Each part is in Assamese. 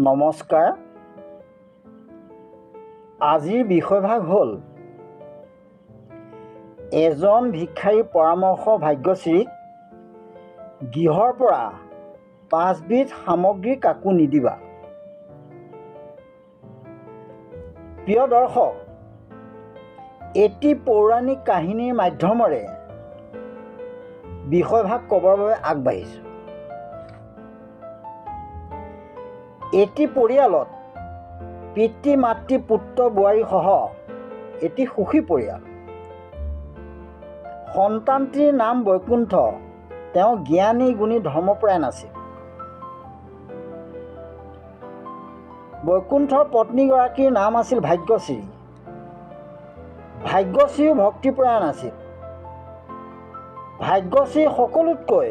নমস্কাৰ। আজিৰ বিষয়ভাগ হ'ল এজন ভিক্ষাৰীৰ পৰামৰ্শ। ভাগ্যশ্ৰীক গৃহৰ পৰা 5 বিধ সামগ্ৰী কাকো নিদিবা। প্ৰিয় দৰ্শক, এটি পৌৰাণিক কাহিনীৰ মাধ্যমেৰে বিষয়ভাগ ক'বৰ বাবে আগবাঢ়িছোঁ। এটি পৰিয়ালত পিতৃ মাতৃ পুত্ৰ বোৱাৰী সহ এটি সুখী পৰিয়াল। সন্তানটিৰ নাম বৈকুণ্ঠ। তেওঁ জ্ঞানী গুণী ধৰ্মপৰায়ণ আছিল। বৈকুণ্ঠৰ পত্নীগৰাকীৰ নাম আছিল ভাগ্যশ্ৰী। ভাগ্যশ্ৰীও ভক্তিপৰায়ণ আছিল। ভাগ্যশ্ৰী সকলোতকৈ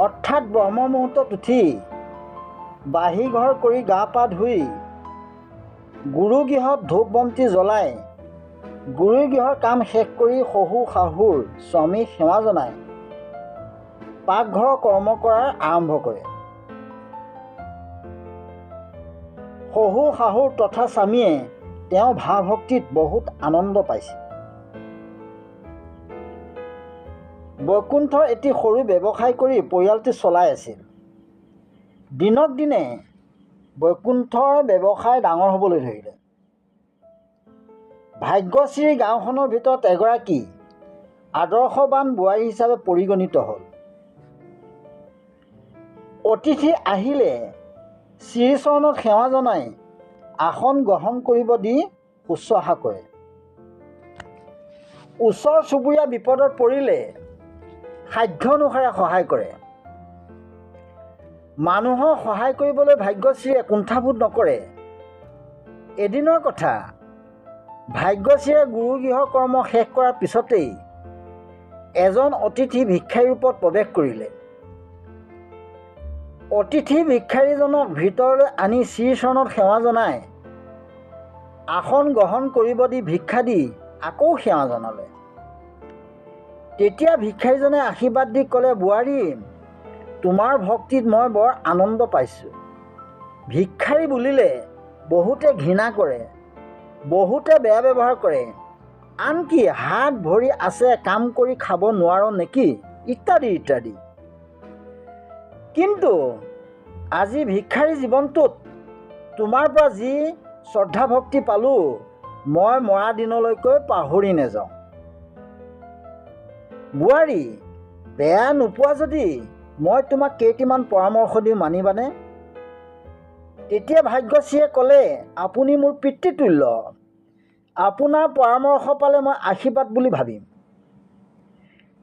অৰ্থাৎ ব্ৰহ্ম মুহূৰ্তত উঠি বাঁহী ঘৰ কৰি গা পা ধুই গুৰুগৃহত ধূপ বন্তি জ্বলাই গুৰুগৃহৰ কাম শেষ কৰি শহু শাহুৰ স্বামীক সেৱা জনাই পাকঘৰৰ কৰ্ম কৰাৰ আৰম্ভ কৰে। শহু শাহুৰ তথা স্বামীয়ে তেওঁ ভাৱভক্তিত বহুত আনন্দ পাইছিল। বৈকুণ্ঠ এটি সৰু ব্যৱসায় কৰি পৰিয়ালটি চলাই আছিল। দিনক দিনে বৈকুণ্ঠৰ ব্যৱসায় ডাঙৰ হ'বলৈ ধৰিলে। ভাগ্যশ্ৰী গাঁওখনৰ ভিতৰত এগৰাকী আদৰ্শৱান বোৱাৰী হিচাপে পৰিগণিত হ'ল। অতিথি আহিলে শ্ৰীচৰণত সেৱা জনাই আসন গ্ৰহণ কৰিব দি শুশ্ৰূষা কৰে। ওচৰ চুবুৰীয়া বিপদত পৰিলে সাধ্য অনুসাৰে সহায় কৰে। মানুহক সহায় কৰিবলৈ ভাগ্যশ্ৰীয়ে কুণ্ঠাবোধ নকৰে। এদিনৰ কথা, ভাগ্যশ্ৰীয়ে গুৰুগৃহৰ কৰ্ম শেষ কৰাৰ পিছতেই এজন অতিথি ভিক্ষাৰী ৰূপত প্ৰৱেশ কৰিলে। অতিথি ভিক্ষাৰীজনক ভিতৰলৈ আনি শ্ৰীচৰণত সেৱা জনাই আসন গ্ৰহণ কৰিব দি ভিক্ষা দি আকৌ সেৱা জনালে। তেতিয়া ভিক্ষাৰীজনে আশীৰ্বাদ দি ক'লে, বোৱাৰী, তোমাৰ ভক্তিত মই বৰ আনন্দ পাইছোঁ। ভিক্ষাৰী বুলিলে বহুতে ঘৃণা কৰে, বহুতে বেয়া ব্যৱহাৰ কৰে, আনকি হাত ভৰি আছে কাম কৰি খাব নোৱাৰ নেকি ইত্যাদি ইত্যাদি। কিন্তু আজি ভিক্ষাৰী জীৱনটোত তোমাৰ পৰা যি শ্ৰদ্ধা ভক্তি পালোঁ, মই মৰা দিনলৈকৈ পাহৰি নাযাওঁ। বোৱাৰী, বেয়া নোপোৱা যদি মই তোমাক কেইটিমান পৰামৰ্শ দিওঁ, মানিবানে? তেতিয়া ভাগ্যশ্ৰীয়ে ক'লে, আপুনি মোৰ পিতৃতুল্য। আপোনাৰ পৰামৰ্শ পালে মই আশীৰ্বাদ বুলি ভাবিম।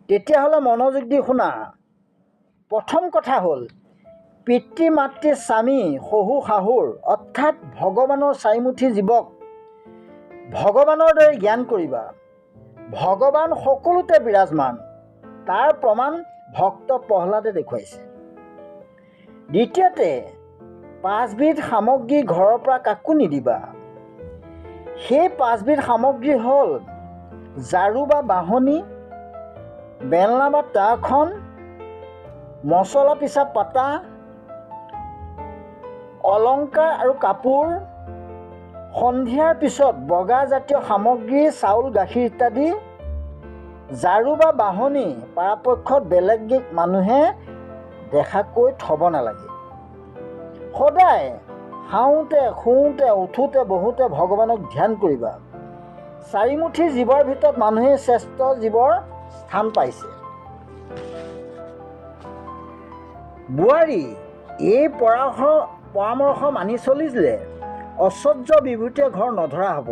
তেতিয়াহ'লে মনোযোগ দি শুনা। প্ৰথম কথা হ'ল, পিতৃ মাতৃ স্বামী শহু শাহুৰ অৰ্থাৎ ভগৱানৰ চাৰিমুঠি জীৱক ভগৱানৰ দৰে জ্ঞান কৰিবা। ভগৱান সকলোতে বিৰাজমান, তাৰ প্ৰমাণ ভক্ত প্ৰহ্লাদে দেখুৱাইছে। দ্বিতীয়তে, 5 বিধ সামগ্ৰী ঘৰৰ পৰা কাকো নিদিবা। সেই 5 বিধ সামগ্ৰী হ'ল ঝাৰু বা বাঢ়নি, বেলনা বা টাৱাখন, মছলা পিছা পাতা, অলংকাৰ আৰু কাপোৰ, সন্ধিয়াৰ পিছত বগা জাতীয় সামগ্ৰী, চাউল গাখীৰ ইত্যাদি। ঝাৰু বা বাঢ়নি পৰাপক্ষত বেলেগ মানুহে দেখাকৈ থ'ব নালাগে। সদায় খাওঁতে শুওঁতে উঠোঁতে বহোঁতে ভগৱানক ধ্যান কৰিবা। চাৰিমুঠি জীৱৰ ভিতৰত মানুহে শ্ৰেষ্ঠ জীৱৰ স্থান পাইছে। বোৱাৰী, এই পৰামৰ্শ মানি চলিলে ঐশ্বৰ্য বিভূতিয়ে ঘৰ নধৰা হ'ব।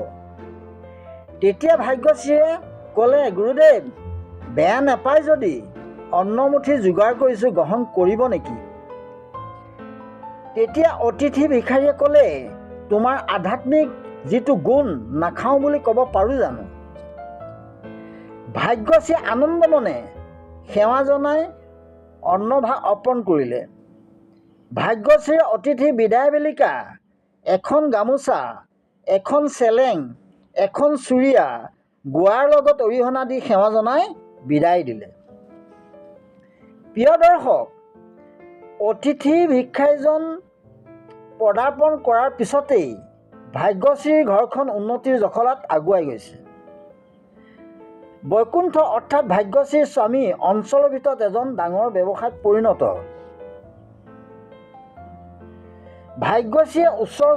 তেতিয়া ভাগ্যশ্ৰীয়ে ক'লে, গুৰুদেৱ, বেয়া নাপায় যদি অন্নমুঠি যোগাৰ কৰিছোঁ, গ্ৰহণ কৰিব নেকি? তেতিয়া অতিথি ভিক্ষাৰীয়ে ক'লে, তোমাৰ আধ্যাত্মিক যিটো গুণ নাখাওঁ বুলি ক'ব পাৰোঁ জানো? ভাগ্যশ্ৰীয়ে আনন্দ মনে সেৱা জনাই অন্নভাগ অৰ্পণ কৰিলে। ভাগ্যশ্ৰীৰ অতিথি বিদায় বেলিকা এখন গামোচা, এখন চেলেং, এখন চুৰিয়া গোৱাৰ লগত অৰিহণা দি সেৱা জনাই বিদায় দিলে। প্ৰিয় দৰ্শক, অতিথি ভিক্ষাৰীজন পদাৰ্পণ কৰাৰ পিছতেই ভাগ্যশ্ৰীৰ ঘৰখন উন্নতিৰ জখলাত আগুৱাই গৈছে। বৈকুণ্ঠ অৰ্থাৎ ভাগ্যশ্ৰীৰ স্বামী অঞ্চলৰ ভিতৰত এজন ডাঙৰ ব্যৱসায়ত পৰিণত হ'ল। ভাগ্যশ্ৰীয়ে ওচৰ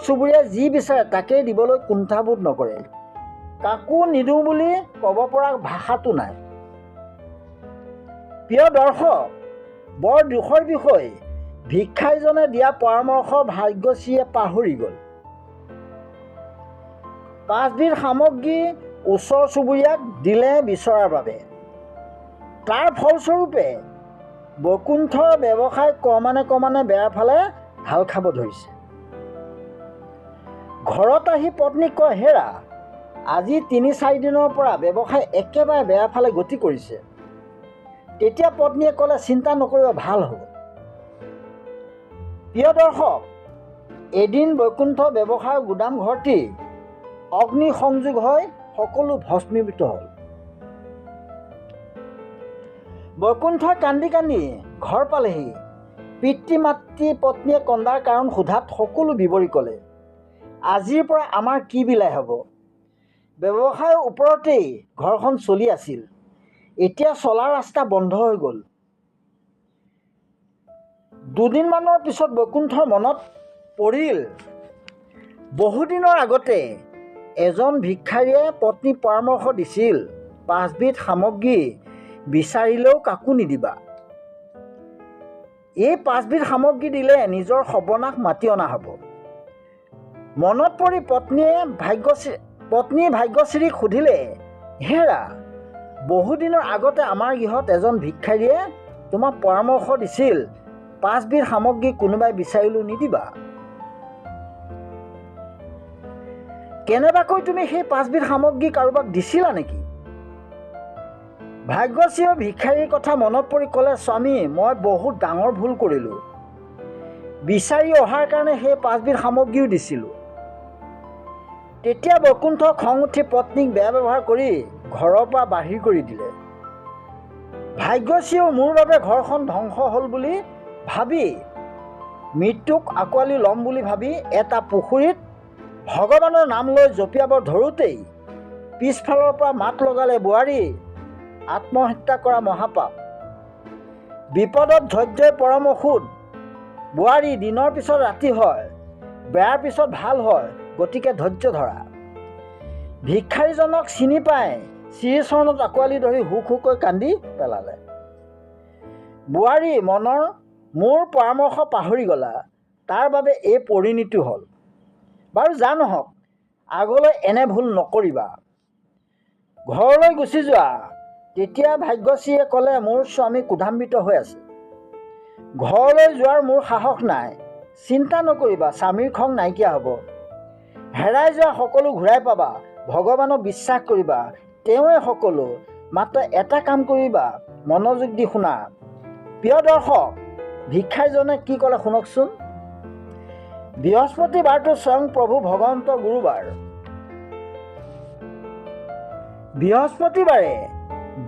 চুবুৰীয়াই যি বিচাৰে তাকেই দিবলৈ কুণ্ঠাবোধ নকৰে। কাকো নিদিওঁ বুলি ক'ব পৰা ভাষাটো নাই। প্ৰিয় দৰ্শক, বৰ দুখৰ বিষয়, ভিক্ষাৰীজনে দিয়া পৰামৰ্শ ভাগ্যশ্ৰীয়ে পাহৰি গ'ল। 5 বিধ সামগ্ৰী ওচৰ চুবুৰীয়াক দিলে বিচৰাৰ বাবে। তাৰ ফলস্বৰূপে বৈকুণ্ঠৰ ব্যৱসায় ক্ৰমান্বয়ে বেয়াৰ ফালে ঢাল খাব ধৰিছে। ঘৰত আহি পত্নীক কয়, হেৰা, আজি 3-4 দিনৰ পৰা ব্যৱসায় একেবাৰে বেয়াৰ ফালে গতি কৰিছে। তেতিয়া পত্নীয়ে ক'লে, চিন্তা নকৰিবা, ভাল হ'ব। প্ৰিয় দৰ্শক, এদিন বৈকুণ্ঠ ব্যৱসায়ৰ গুদাম ঘৰটি অগ্নি সংযোগ হৈ সকলো ভস্মীভূত হ'ল। বৈকুণ্ঠই কান্দি কান্দি ঘৰ পালেহি। পিতৃ মাতৃ পত্নীয়ে কন্দাৰ কাৰণ সোধাত সকলো বিৱৰি ক'লে, আজিৰ পৰা আমাৰ কি বিলাই হ'ব? ব্যৱসায়ৰ ওপৰতেই ঘৰখন চলি আছিল, এতিয়া চলাৰ ৰাস্তা বন্ধ হৈ গ'ল। দুদিনমানৰ পিছত বৈকুণ্ঠৰ মনত পৰিল, বহুদিনৰ আগতে এজন ভিক্ষাৰীয়ে পত্নীক পৰামৰ্শ দিছিল, 5 বিধ সামগ্ৰী বিচাৰিলেও কাকো নিদিবা। এই 5 বিধ সামগ্ৰী দিলে নিজৰ সৰ্বনাশ মাতি অনা হ'ব। মনত পৰি পত্নী ভাগ্যশ্ৰীক সুধিলে, হেৰা, বহুদিনৰ আগতে আমাৰ গৃহত এজন ভিক্ষাৰীয়ে তোমাক পৰামৰ্শ দিছিল, 5 বিধ সামগ্ৰী কোনোবাই বিচাৰিলেও নিদিবা। কেনেবাকৈ তুমি সেই 5 বিধ সামগ্ৰী কাৰোবাক দিছিলা নেকি? ভাগ্যশ্ৰীয়ে ভিক্ষাৰীৰ কথা মনত পৰি ক'লে, স্বামী, মই বহুত ডাঙৰ ভুল কৰিলোঁ। বিচাৰি অহাৰ কাৰণে সেই 5 বিধ সামগ্ৰীও দিছিলোঁ। তেতিয়া বৈকুণ্ঠ খং উঠি পত্নীক বেয়া ব্যৱহাৰ কৰি ঘৰৰ পৰা বাহিৰ কৰি দিলে। ভাগ্যশ্ৰীয়েও মোৰ বাবে ঘৰখন ধ্বংস হ'ল বুলি ভাবি মৃত্যুক আঁকোৱালি ল'ম বুলি ভাবি এটা পুখুৰীত ভগৱানৰ নাম লৈ জঁপিয়াব ধৰোঁতেই পিছফালৰ পৰা মাত লগালে, বোৱাৰী, আত্মহত্যা কৰা মহাপাপ। বিপদত ধৈৰ্যই পৰম ঔষধ। বোৱাৰী, দিনৰ পিছত ৰাতি হয়, বেয়াৰ পিছত ভাল হয়, গতিকে ধৈৰ্য ধৰা। ভিক্ষাৰীজনক চিনি পাই শ্ৰীচৰণত আঁকোৱালি ধৰি হুক হুকৈ কান্দি পেলালে। বোৱাৰী, মোৰ পৰামৰ্শ পাহৰি গ'লা, তাৰ বাবে এই পৰিণতি হ'ল। বাৰু যা নহওক, আগলৈ এনে ভুল নকৰিবা। ঘৰলৈ গুচি যোৱা। তেতিয়া ভাগ্যশ্ৰীয়ে ক'লে, মোৰ স্বামী ক্ৰোধান্বিত হৈ আছে, ঘৰলৈ যোৱাৰ মোৰ সাহস নাই। চিন্তা নকৰিবা, স্বামীৰ খং নাইকিয়া হ'ব। হেৰাই যোৱা সকলো ঘূৰাই পাবা। ভগৱানক বিশ্বাস কৰিবা, তেওঁৱে সকলো। মাত্ৰ এটা কাম কৰিবা, মনোযোগ দি শুনা। প্ৰিয় দৰ্শক, ভিক্ষাৰীজনে কি ক'লে শুনকচোন। বৃহস্পতিবাৰটো স্বয়ং প্ৰভু ভগৱন্তৰ গুৰুবাৰ। বৃহস্পতিবাৰে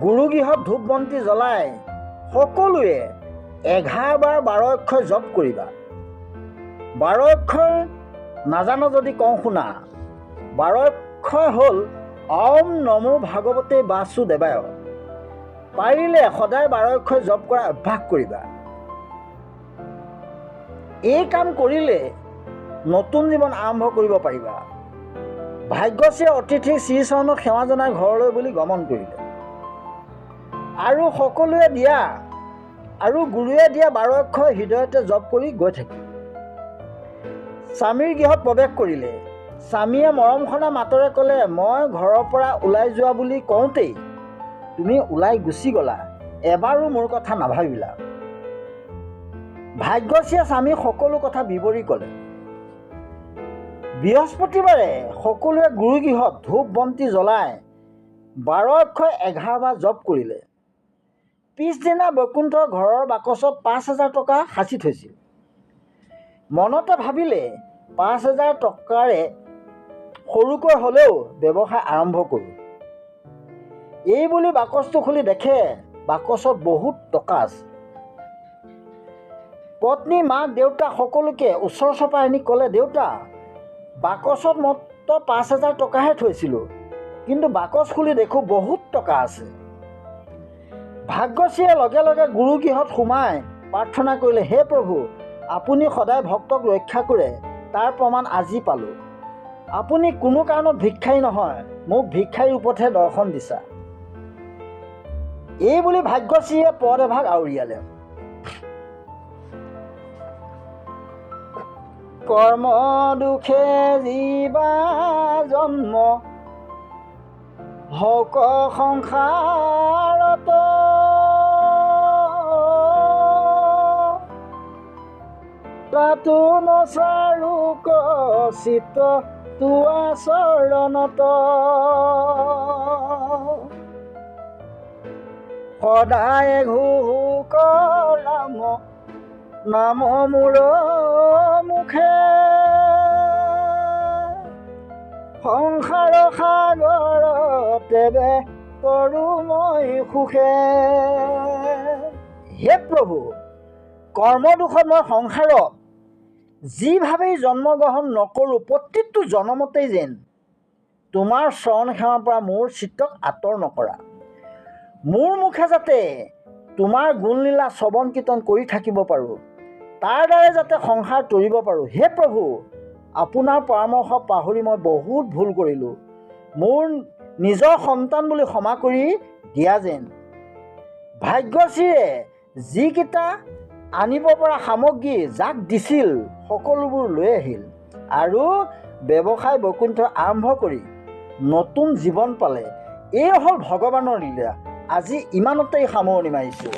গুৰুগৃহত ধূপ বন্তি জ্বলাই সকলোৱে 11 বাৰ 12 অক্ষৰ জপ কৰিবা। 12 অক্ষৰ নাজানো যদি কওঁ শুনা। 12 অক্ষৰ হ'ল ওম নমো ভাগৱতে বাসুদেৱায়। পাৰিলে সদায় 12 অক্ষৰ জপ কৰা অভ্যাস কৰিবা। এই কাম কৰিলে নতুন জীৱন আৰম্ভ কৰিব পাৰিবা। ভাগ্যশ্ৰীয়ে অতিথিক শ্ৰীচৰণত সেৱা জনাই ঘৰলৈ বুলি গমন কৰিলে আৰু সকলোৱে দিয়া আৰু গুৰুৱে দিয়া 12 অক্ষৰ হৃদয়তে জপ কৰি গৈ থাকিল। স্বামীৰ গৃহত প্ৰৱেশ কৰিলে। স্বামীয়ে মৰমখনা মাতৰে ক'লে, মই ঘৰৰ পৰা ওলাই যোৱা বুলি কওঁতেই তুমি ওলাই গুচি গ'লা, এবাৰো মোৰ কথা নাভাবিলা। ভাগ্যশ্ৰীয়ে স্বামীক সকলো কথা বিৱৰি ক'লে। বৃহস্পতিবাৰে সকলোৱে গুৰুগৃহত ধূপ বন্তি জ্বলাই 12 অক্ষৰ 11 বাৰ জপ কৰিলে। পিছদিনা বৈকুণ্ঠৰ ঘৰৰ বাকচত 5,000 টকা সাঁচি থৈছিল। মনতে ভাবিলে, 5,000 টকাৰে সৰুকৈ হ'লেও ব্যৱসায় আৰম্ভ কৰোঁ। এই বুলি বাকচটো খুলি দেখে বাকচত বহুত টকা আছে। পত্নী, মাক, দেউতাক সকলোকে ওচৰ চপাই আনি ক'লে, দেউতা, বাকচত মাত্ৰ 5,000 টকাহে থৈছিলোঁ, কিন্তু বাকচ খুলি দেখোঁ বহুত টকা আছে। ভাগ্যশ্ৰীয়ে লগে লগে গুৰুগৃহত সোমাই প্ৰাৰ্থনা কৰিলে, হে প্ৰভু, আপুনি সদায় ভক্তক ৰক্ষা কৰে, তাৰ প্ৰমাণ আজি পালোঁ। আপুনি কোনো কাৰণত ভিক্ষাৰী নহয়, মোক ভিক্ষাৰী ৰূপতহে দৰ্শন দিছা। এই বুলি ভাগ্যশ্ৰীয়ে পদ এভাগ আউৰিয়ালে। কৰ্ম দুখে জীৱা জন্ম হক সংসাৰত, তাতো নচাৰো কচিত তোৱা চৰণত, সদায় ঘোষ ৰাম নাম মোৰ মুখে, সংসাৰ সাগৰতে কৰোঁ মই সুখে। হে প্ৰভু, কৰ্মদোষত মই সংসাৰত যিভাৱেই জন্মগ্ৰহণ নকৰোঁ, প্ৰত্যেকটো জনমতেই যেন তোমাৰ চৰণ সেৱাৰ পৰা মোৰ চিত্তক আঁতৰ নকৰা। মোৰ মুখে যাতে তোমাৰ গুণলীলা শ্ৰৱণ কীৰ্তন কৰি থাকিব পাৰোঁ, তাৰ দ্বাৰাই যাতে সংসাৰ তৰিব পাৰোঁ। হে প্ৰভু, আপোনাৰ পৰামৰ্শ পাহৰি মই বহুত ভুল কৰিলোঁ। মোৰ নিজৰ সন্তান বুলি ক্ষমা কৰি দিয়া যেন। ভাগ্যশ্ৰীয়ে যিকেইটা আনিব পৰা সামগ্ৰী যাক দিছিল সকলোবোৰ লৈ আহিল আৰু ব্যৱসায় বৈকুণ্ঠ আৰম্ভ কৰি নতুন জীৱন পালে। এই হ'ল ভগৱানৰ লীলা। আজি ইমানতেই সামৰণি মাৰিছোঁ।